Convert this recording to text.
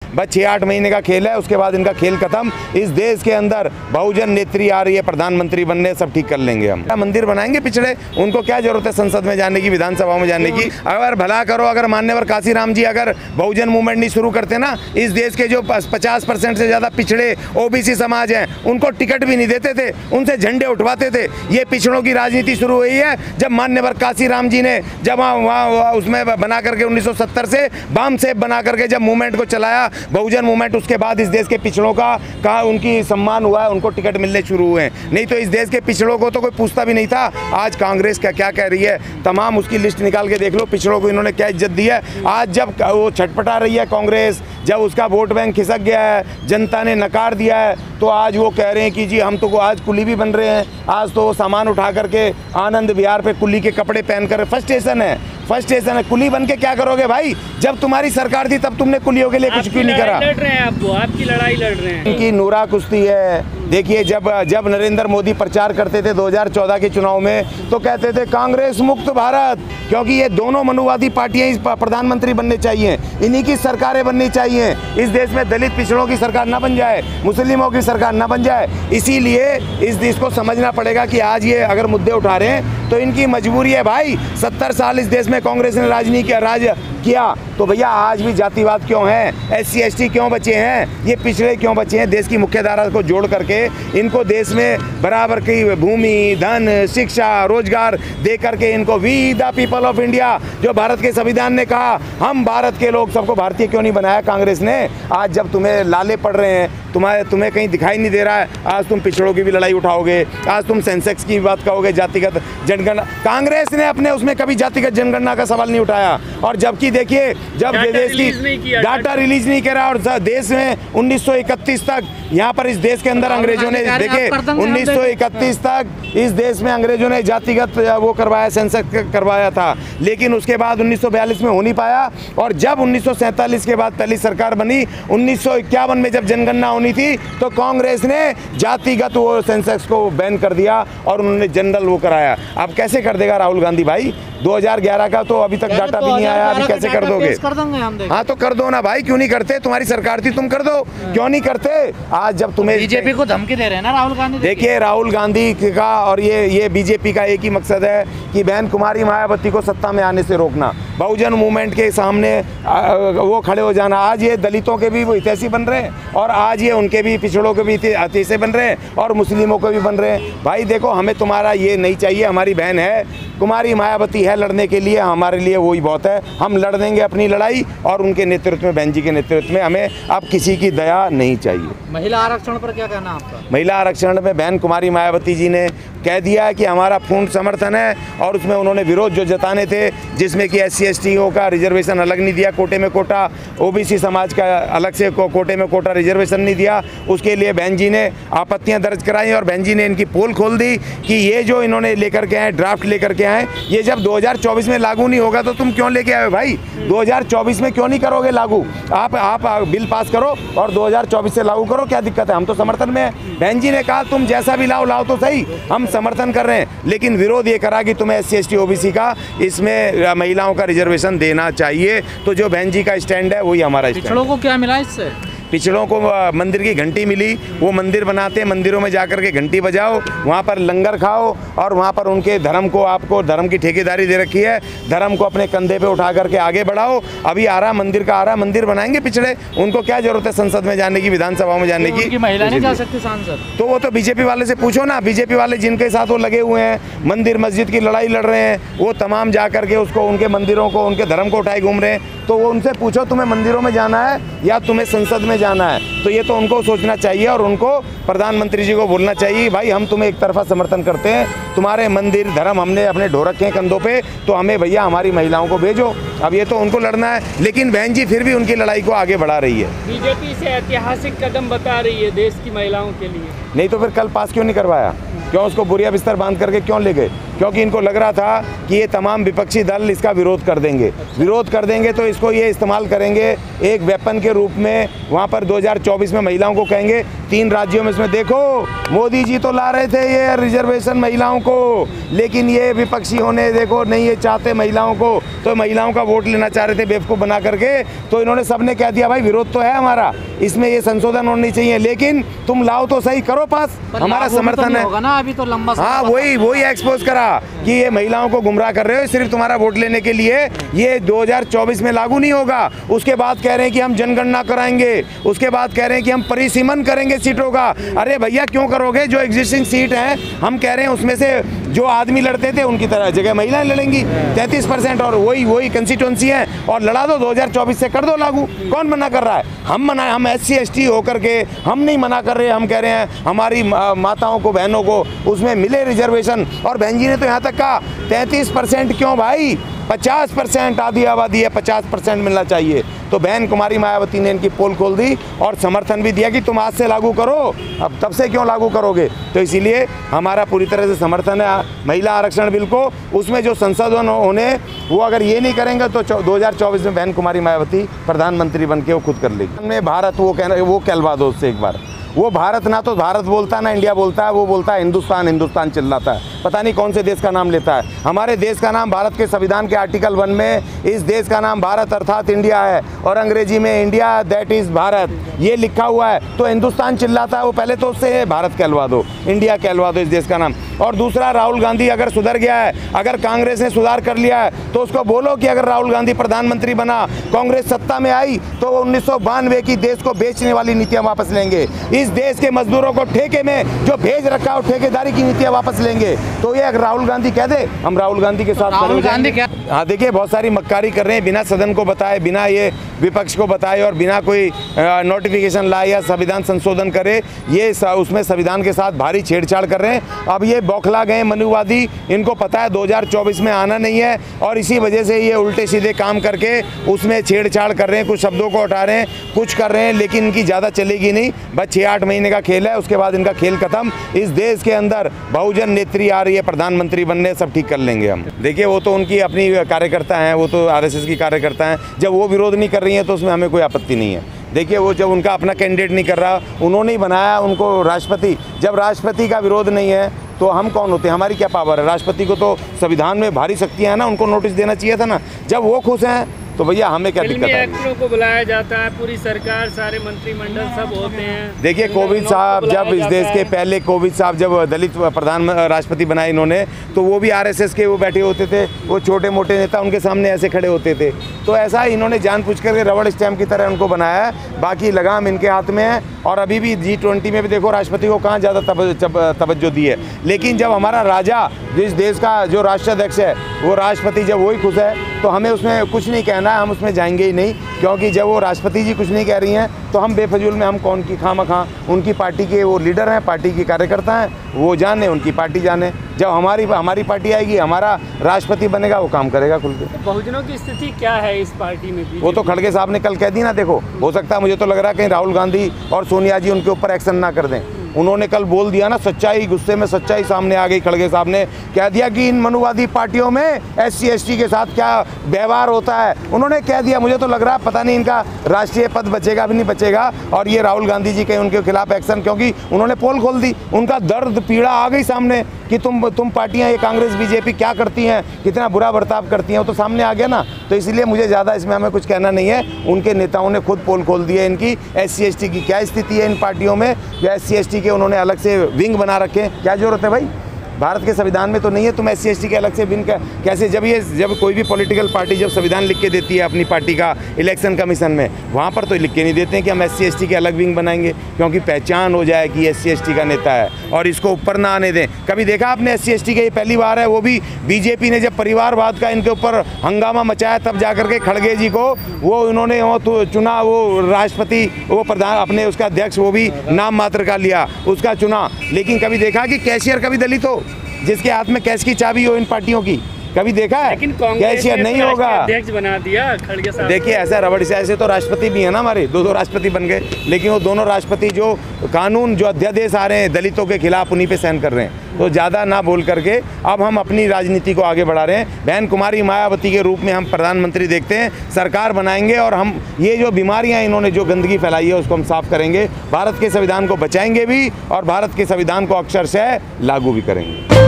बस 6-8 महीने का खेल है, उसके बाद इनका खेल खत्म। इस देश के अंदर बहुजन नेत्री आ रही है प्रधानमंत्री बनने, सब ठीक कर लेंगे हम। मंदिर बनाएंगे पिछड़े, उनको क्या जरूरत है संसद में जाने की, विधानसभा में जाने की। अगर भला करो, अगर मान्यवर काशीराम जी अगर बहुजन मूवमेंट नहीं शुरू करते ना, इस देश के जो 50% से ज़्यादा पिछड़े ओबीसी समाज हैं उनको टिकट भी नहीं देते थे, उनसे झंडे उठवाते थे। ये पिछड़ों की राजनीति शुरू हुई है जब मान्यवर काशीराम जी ने जब वहाँ उसमें बना करके 1970 से बाम सेब बना करके जब मूवमेंट को चलाया, बहुजन मूवमेंट, उसके बाद इस देश के पिछड़ों का उनकी सम्मान हुआ है, उनको टिकट मिलने शुरू हुए हैं। नहीं तो इस देश के पिछड़ों को तो कोई पूछता भी नहीं था। आज कांग्रेस क्या कह रही है, तमाम उसकी लिस्ट निकाल के देख लो, पिछड़ों को इन्होंने क्या इज्जत दी है। आज जब वो छटपटा रही है कांग्रेस, जब उसका वोट बैंक खिसक गया है, जनता ने नकार दिया है, तो आज वो कह रहे हैं कि जी हम तो आज कुली भी बन रहे हैं। आज तो सामान उठा करके आनंद विहार पे कुली के कपड़े पहनकर, फर्स्ट स्टेशन है, कुली बन के क्या करोगे भाई? जब तुम्हारी सरकार थी तब तुमने कुलियों के लिए कुछ क्यों नहीं करा? लड़ रहे हैं आपकी लड़ाई लड़ रहे हैं। इनकी नूरा कुश्ती है। देखिए जब नरेंद्र मोदी प्रचार करते थे 2014 के चुनाव में, तो कहते थे कांग्रेस मुक्त भारत, क्योंकि ये दोनों मनुवादी पार्टियां प्रधानमंत्री बनने चाहिए, इन्हीं की सरकारें बननी चाहिए। इस देश में दलित पिछड़ों की सरकार ना बन जाए, मुस्लिमों की सरकार ना बन जाए। इसीलिए इस देश को समझना पड़ेगा कि आज ये अगर मुद्दे उठा रहे हैं तो इनकी मजबूरी है भाई। 70 साल इस देश में कांग्रेस ने राज किया, तो भैया आज भी जातिवाद क्यों है, SC ST क्यों बचे हैं, ये पिछड़े क्यों बचे हैं? देश की मुख्य धारा को जोड़ करके इनको देश में बराबर की भूमि, धन, शिक्षा, रोजगार दे करके इनको we the people of India, जो भारत के संविधान ने कहा हम भारत के लोग, सबको भारतीय क्यों नहीं बनाया कांग्रेस ने? आज जब तुम्हें लाले पड़ रहे हैं, तुम्हें कहीं दिखाई नहीं दे रहा है, आज तुम पिछड़ों की भी लड़ाई उठाओगे, आज तुम सेंसेक्स की बात कहोगे, जातिगत जनगणना। कांग्रेस ने अपने उसमें कभी जातिगत जनगणना का सवाल नहीं उठाया। और जबकि देखिए जब देश की डाटा रिलीज नहीं करा, और देश में 1931 तक यहाँ पर इस देश के अंदर अंग्रेजों ने, देखिए 1931 तक इस देश में अंग्रेजों ने जातिगत वो करवाया, सेंसस करवाया था, लेकिन उसके बाद 1942 में हो नहीं पाया। और जब 1947 के बाद पहली सरकार बनी, 1951 में जब जनगणना होनी थी, तो कांग्रेस ने जातिगत वो सेंसस को बैन कर दिया और उन्होंने जनरल वो कराया। अब कैसे कर देगा राहुल गांधी भाई? 2011 का तो अभी तक डाटा भी नहीं आया, अभी कैसे कर दोगे? हाँ तो कर दो ना भाई, क्यों नहीं करते? तुम्हारी सरकार थी, तुम कर दो, क्यों नहीं करते? आज जब तुम्हें बीजेपी को धमकी दे रहे हैं ना राहुल गांधी। देखिए राहुल गांधी का और ये बीजेपी का एक ही मकसद है कि बहन कुमारी मायावती को सत्ता में आने से रोकना, बहुजन मूवमेंट के सामने वो खड़े हो जाना। आज ये दलितों के भी वो हितैषी बन रहे हैं, और आज ये उनके भी पिछड़ों के भी हितैषी बन रहे हैं, और मुस्लिमों को भी बन रहे हैं। भाई देखो, हमें तुम्हारा ये नहीं चाहिए, हमारी बहन है कुमारी मायावती है लड़ने के लिए, हमारे लिए वही बहुत है। हम लड़ देंगे अपनी लड़ाई, और उनके नेतृत्व में, बहन जी के नेतृत्व में, हमें अब किसी की दया नहीं चाहिए। महिला आरक्षण पर क्या कहना आपका? महिला आरक्षण में बहन कुमारी मायावती जी ने कह दिया है कि हमारा पूर्ण समर्थन है, और उसमें उन्होंने विरोध जो जताने थे, जिसमें कि SC STओं का रिजर्वेशन अलग नहीं दिया, कोटे में कोटा, OBC समाज का अलग से कोटे में कोटा रिजर्वेशन नहीं दिया, उसके लिए बहन जी ने आपत्तियां दर्ज कराई। और बहन जी ने इनकी पोल खोल दी कि ये जो इन्होंने लेकर के आए, ड्राफ्ट लेकर के आए, ये जब 2024 में लागू नहीं होगा तो तुम क्यों लेके आए भाई? 2024 में क्यों नहीं करोगे लागू? आप बिल पास करो और 2024 से लागू करो, क्या दिक्कत है? हम तो समर्थन में हैं। बहन जी ने कहा तुम जैसा भी लाओ तो सही, हम समर्थन कर रहे हैं, लेकिन विरोध ये करा कि तुम्हें SC ST OBC का इसमें महिलाओं का रिजर्वेशन देना चाहिए। तो जो बहन जी का स्टैंड है वही हमारा स्टैंड है। पिछड़ों को क्या मिला इससे? पिछड़ों को मंदिर की घंटी मिली, वो मंदिर बनाते हैं, मंदिरों में जाकर के घंटी बजाओ, वहाँ पर लंगर खाओ, और वहाँ पर उनके धर्म को, आपको धर्म की ठेकेदारी दे रखी है, धर्म को अपने कंधे पे उठा करके आगे बढ़ाओ। अभी आरा मंदिर बनाएंगे पिछड़े, उनको क्या जरूरत है संसद में जाने की, विधानसभा में जाने की? महिला नहीं जा सकती सांसद? तो वो तो बीजेपी वाले से पूछो ना, बीजेपी वाले जिनके साथ वो लगे हुए हैं, मंदिर मस्जिद की लड़ाई लड़ रहे हैं, वो तमाम जा करके उसको, उनके मंदिरों को, उनके धर्म को उठाए घूम रहे हैं, तो वो उनसे पूछो तुम्हें मंदिरों में जाना है या तुम्हें संसद में जाना है? तो ये तो उनको सोचना चाहिए, और उनको प्रधानमंत्री जी को बोलना चाहिए, भाई हम तुम्हें एक तरफा समर्थन करते हैं, तुम्हारे मंदिर धर्म हमने अपने ढो रखे हैं कंधों पे, तो हमें भैया हमारी महिलाओं को भेजो। अब ये तो उनको लड़ना है, लेकिन बहन जी फिर भी उनकी लड़ाई को आगे बढ़ा रही है। बीजेपी से ऐतिहासिक कदम बता रही है देश की महिलाओं के लिए, नहीं तो फिर कल पास क्यों नहीं करवाया? क्यों उसको बुरिया बिस्तर बांध करके क्यों ले गए? क्योंकि इनको लग रहा था कि ये तमाम विपक्षी दल इसका विरोध कर देंगे तो इसको ये इस्तेमाल करेंगे एक वेपन के रूप में। वहाँ पर 2024 में महिलाओं को कहेंगे 3 राज्यों में इसमें देखो मोदी जी तो ला रहे थे ये रिजर्वेशन महिलाओं को, लेकिन ये विपक्षी होने देखो नहीं ये चाहते महिलाओं को, तो महिलाओं का वोट लेना चाह रहे थे बेवकूफ़ बना करके, तो इन्होंने सबने कह दिया भाई विरोध तो है हमारा, इसमें ये संशोधन होनी चाहिए, लेकिन तुम लाओ तो सही, करो पास, हमारा समर्थन है। होगा ना अभी तो लंबा। हाँ वही एक्सपोज करा कि ये महिलाओं को गुमराह कर रहे हो सिर्फ तुम्हारा वोट लेने के लिए, ये 2024 में लागू नहीं होगा। उसके बाद कह रहे हैं कि हम जनगणना कराएंगे, उसके बाद कह रहे हैं कि हम परिसीमन करेंगे सीटों का। अरे भैया क्यों करोगे, जो एग्जिस्टिंग सीट है हम कह रहे हैं उसमें से जो आदमी लड़ते थे उनकी तरह जगह महिलाएं लड़ेंगी 33%, और वही कंस्टिट्यूंसी है और लड़ा दो 2024 से कर दो लागू। कौन मना कर रहा है? हम SC ST होकर के हम नहीं मना कर रहे, हम कह रहे हैं हमारी माताओं को बहनों को उसमें मिले रिजर्वेशन। और बहन जी ने तो यहाँ तक कहा 33% क्यों भाई, 50% आधी आबादी है, 50% मिलना चाहिए। तो बहन कुमारी मायावती ने इनकी पोल खोल दी और समर्थन भी दिया कि तुम आज से लागू करो, अब तब से क्यों लागू करोगे। तो इसीलिए हमारा पूरी तरह से समर्थन है महिला आरक्षण बिल को। उसमें जो संशोधन होने वो अगर ये नहीं करेंगे तो 2024 में बहन कुमारी मायावती प्रधानमंत्री बन के वो खुद कर लेगी। में भारत वो कहलवा दो उससे एक बार, वो भारत ना तो भारत बोलता है ना इंडिया बोलता है, वो बोलता है हिंदुस्तान हिंदुस्तान चिल्लाता है, पता नहीं कौन से देश का नाम लेता है। हमारे देश का नाम भारत के संविधान के आर्टिकल 1 में इस देश का नाम भारत अर्थात इंडिया है, और अंग्रेजी में इंडिया दैट इज़ भारत ये लिखा हुआ है। तो हिंदुस्तान चिल्लाता है वो, पहले तो उससे भारत कहलवा दो, इंडिया कहलवा दो इस देश का नाम। और दूसरा, राहुल गांधी अगर सुधर गया है, अगर कांग्रेस ने सुधार कर लिया है तो उसको बोलो कि अगर राहुल गांधी प्रधानमंत्री बना, कांग्रेस सत्ता में आई तो वो 1992 की देश को बेचने वाली नीतियां वापस लेंगे, इस देश के मजदूरों को ठेके में जो भेज रखा है ठेकेदारी की नीतियां वापस लेंगे। तो ये अगर राहुल गांधी कह दे हम राहुल गांधी के साथ राहुल गांधी क्या? हाँ देखिए बहुत सारी मक्कारी कर रहे हैं, बिना सदन को बताए, बिना ये विपक्ष को बताए और बिना कोई नोटिफिकेशन लाए या संविधान संशोधन करे, ये उसमें संविधान के साथ भारी छेड़छाड़ कर रहे हैं। अब ये बौखला गए मनुवादी, इनको पता है 2024 में आना नहीं है और इसी वजह से ये उल्टे सीधे काम करके उसमें छेड़छाड़ कर रहे हैं, कुछ शब्दों को हटा रहे हैं, कुछ कर रहे हैं, लेकिन इनकी ज़्यादा चलेगी नहीं। बस 6-8 महीने का खेल है, उसके बाद इनका खेल खत्म। इस देश के अंदर बहुजन नेत्री आ रही है प्रधानमंत्री बनने, सब ठीक कर लेंगे हम। देखिए वो तो उनकी अपनी कार्यकर्ता हैं, वो तो RSS की कार्यकर्ता हैं, जब वो विरोध नहीं कर रही हैं तो उसमें हमें कोई आपत्ति नहीं है। देखिए वो जब उनका अपना कैंडिडेट नहीं कर रहा, उन्होंने ही बनाया उनको राष्ट्रपति, जब राष्ट्रपति का विरोध नहीं है तो हम कौन होते हैं, हमारी क्या पावर है। राष्ट्रपति को तो संविधान में भारी शक्तियाँ हैं ना, उनको नोटिस देना चाहिए था ना। जब वो खुश हैं तो भैया हमें क्या दिक्कत है। एक्टरों को बुलाया जाता है, पूरी सरकार सारे मंत्रिमंडल सब होते हैं। देखिए कोविंद साहब जब इस देश के पहले कोविंद साहब जब दलित प्रधान राष्ट्रपति बनाए इन्होंने, तो वो भी RSS के वो बैठे होते थे, वो छोटे मोटे नेता उनके सामने ऐसे खड़े होते थे। तो ऐसा इन्होंने जानबूझ करके रबड़ स्टैम्प की तरह उनको बनाया है, बाकी लगाम इनके हाथ में है। और अभी भी G20 में भी देखो राष्ट्रपति को कहाँ ज़्यादा तवज्जो दी है, लेकिन जब हमारा राजा जिस देश का जो राष्ट्राध्यक्ष है वो राष्ट्रपति जब वही खुश है तो हमें उसमें कुछ नहीं कहना है, हम उसमें जाएंगे ही नहीं। क्योंकि जब वो राष्ट्रपति जी कुछ नहीं कह रही हैं तो हम बेफजूल में हम कौन की खामखा, उनकी पार्टी के वो लीडर हैं, पार्टी की कार्यकर्ता हैं, वो जाने, उनकी पार्टी जाने। जब हमारी पार्टी आएगी, हमारा राष्ट्रपति बनेगा, वो काम करेगा खुल के। बहुजनों की स्थिति क्या है इस पार्टी में? वो तो खड़गे साहब ने कल कह दी ना, देखो हो सकता है, मुझे तो लग रहा है कहीं राहुल गांधी और सोनिया जी उनके ऊपर एक्शन ना कर दें। उन्होंने कल बोल दिया ना, सच्चाई, गुस्से में सच्चाई सामने आ गई। खड़गे साहब ने कह दिया कि इन मनुवादी पार्टियों में SC ST के साथ क्या व्यवहार होता है, उन्होंने कह दिया। मुझे तो लग रहा है पता नहीं इनका राष्ट्रीय पद बचेगा भी नहीं बचेगा, और ये राहुल गांधी जी के उनके खिलाफ एक्शन, क्योंकि उन्होंने पोल खोल दी, उनका दर्द पीड़ा आ गई सामने कि तुम पार्टियां, ये कांग्रेस BJP क्या करती हैं, कितना बुरा बर्ताव करती हैं, वो तो सामने आ गया ना। तो इसलिए मुझे ज़्यादा इसमें हमें कुछ कहना नहीं है। उनके नेताओं ने खुद पोल खोल दिया इनकी SC ST की क्या स्थिति है इन पार्टियों में, या SC ST के उन्होंने अलग से विंग बना रखे हैं। क्या जरूरत है भाई, भारत के संविधान में तो नहीं है तुम SC ST के अलग से विंग कैसे। जब कोई भी पॉलिटिकल पार्टी जब संविधान लिख के देती है अपनी पार्टी का इलेक्शन कमीशन में, वहाँ पर तो लिख के नहीं देते हैं कि हम SC ST के अलग विंग बनाएंगे, क्योंकि पहचान हो जाए कि SC ST का नेता है और इसको ऊपर ना आने दें। कभी देखा आपने SC ST के, ये पहली बार है, वो भी BJP ने जब परिवारवाद का इनके ऊपर हंगामा मचाया तब जाकर के खड़गे जी को वो उन्होंने वो चुना, वो राष्ट्रपति, वो प्रधान अपने उसका अध्यक्ष, वो भी नाम मात्र का लिया, उसका चुना। लेकिन कभी देखा कि कैशियर कभी दलित हो, जिसके हाथ में कैश की चाबी हो इन पार्टियों की, कभी देखा है? लेकिन कांग्रेस कैशियर ने नहीं तो होगा। राष्ट्रीय अध्यक्ष बना दिया खड़गे साहब। देखिए ऐसा रबड़ से ऐसे तो राष्ट्रपति भी है ना हमारे, दो राष्ट्रपति बन गए, लेकिन वो दोनों राष्ट्रपति जो कानून जो अध्यादेश आ रहे हैं दलितों के खिलाफ उन्हीं पे साइन कर रहे हैं। तो ज़्यादा ना बोल करके अब हम अपनी राजनीति को आगे बढ़ा रहे हैं। बहन कुमारी मायावती के रूप में हम प्रधानमंत्री देखते हैं, सरकार बनाएंगे और हम ये जो बीमारियां इन्होंने जो गंदगी फैलाई है उसको हम साफ करेंगे। भारत के संविधान को बचाएंगे भी और भारत के संविधान को अक्षरशः लागू भी करेंगे।